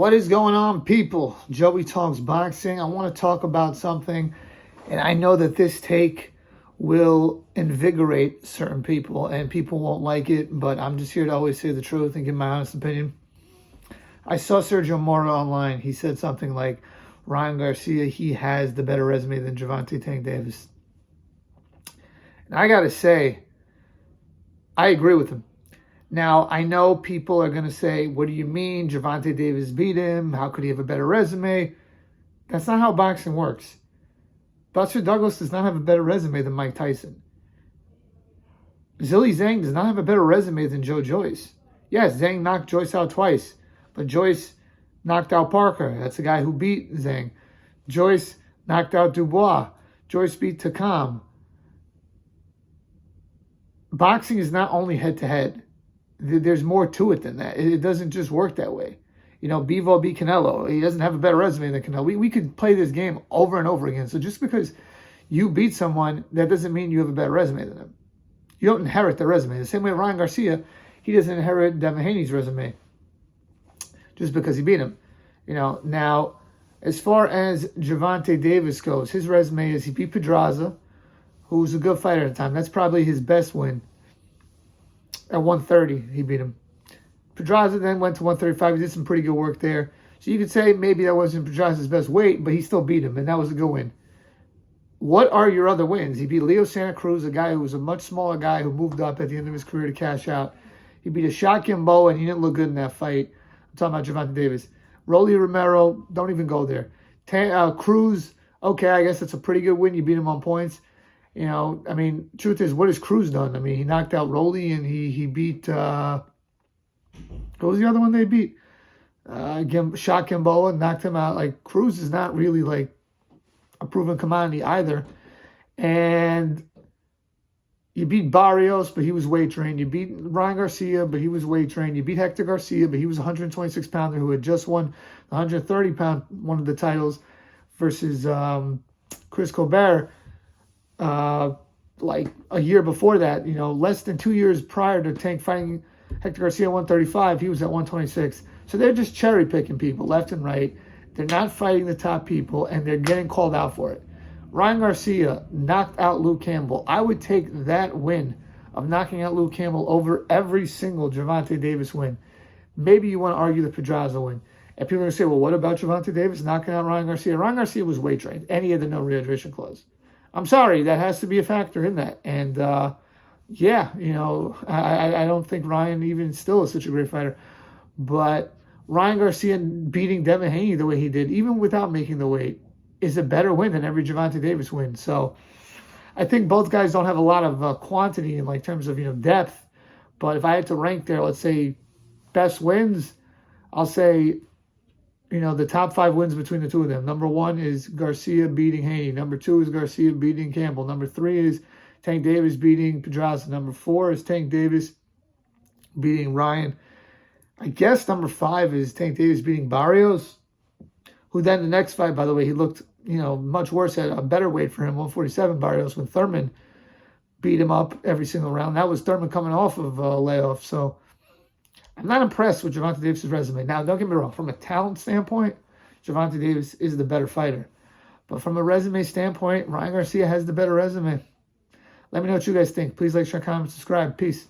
What is going on, people? Joey Talks Boxing. I want to talk about something, and I know that this take will invigorate certain people, and people won't like it, but I'm just here to always say the truth and give my honest opinion. I saw Sergio Mora online. He said something like, Ryan Garcia, he has the better resume than Gervonta Tank Davis. And I got to say, I agree with him. Now, I know people are going to say, what do you mean? Gervonta Davis beat him. How could he have a better resume? That's not how boxing works. Buster Douglas does not have a better resume than Mike Tyson. Zhilei Zhang does not have a better resume than Joe Joyce. Yes, Zhang knocked Joyce out twice, but Joyce knocked out Parker. That's the guy who beat Zhang. Joyce knocked out Dubois. Joyce beat Takam. Boxing is not only head-to-head. There's more to it than that. It doesn't just work that way. You know, Bivol beat Canelo. He doesn't have a better resume than Canelo. We could play this game over and over again. So just because you beat someone, that doesn't mean you have a better resume than them. You don't inherit the resume. The same way Ryan Garcia, he doesn't inherit Devin Haney's resume just because he beat him. You know, now, as far as Gervonta Davis goes, his resume is he beat Pedraza, who was a good fighter at the time. That's probably his best win. At 130, he beat him. Pedraza then went to 135. He did some pretty good work there. So you could say maybe that wasn't Pedraza's best weight, but he still beat him, and that was a good win. What are your other wins? He beat Leo Santa Cruz, a guy who was a much smaller guy who moved up at the end of his career to cash out. He beat a shot Kimbo, and he didn't look good in that fight. I'm talking about Gervonta Davis. Rolly Romero, don't even go there. Cruz, okay, I guess that's a pretty good win. You beat him on points. You know, I mean, truth is, what has Cruz done? I mean, he knocked out Rolly, and he beat, what was the other one they beat? Shot Kimboa, knocked him out. Like, Cruz is not really, like, a proven commodity either. And you beat Barrios, but he was weight trained. You beat Ryan Garcia, but he was weight trained. You beat Hector Garcia, but he was a 126-pounder who had just won the 130-pound one of the titles versus Chris Colbert. Like a year before that, you know, less than 2 years prior to Tank fighting Hector Garcia at 135, he was at 126. So they're just cherry picking people left and right. They're not fighting the top people, and they're getting called out for it. Ryan Garcia knocked out Luke Campbell. I would take that win of knocking out Luke Campbell over every single Gervonta Davis win. Maybe you want to argue the Pedraza win. And people are going to say, well, what about Gervonta Davis knocking out Ryan Garcia? Ryan Garcia was weight trained, and he had the no rehydration clause. I'm sorry, that has to be a factor in that. And, yeah, you know, I don't think Ryan even still is such a great fighter. But Ryan Garcia beating Devin Haney the way he did, even without making the weight, is a better win than every Gervonta Davis win. So I think both guys don't have a lot of quantity in like terms of, you know, depth. But if I had to rank their, let's say, best wins, I'll say, you know, the top 5 wins between the two of them. Number 1 is Garcia beating Haney. Number 2 is Garcia beating Campbell. Number 3 is Tank Davis beating Pedraza. Number 4 is Tank Davis beating Ryan. I guess number 5 is Tank Davis beating Barrios, who then the next fight, by the way, he looked, you know, much worse at a better weight for him, 147 Barrios, when Thurman beat him up every single round. That was Thurman coming off of a layoff. So I'm not impressed with Gervonta Davis' resume. Now, don't get me wrong. From a talent standpoint, Gervonta Davis is the better fighter. But from a resume standpoint, Ryan Garcia has the better resume. Let me know what you guys think. Please like, share, comment, subscribe. Peace.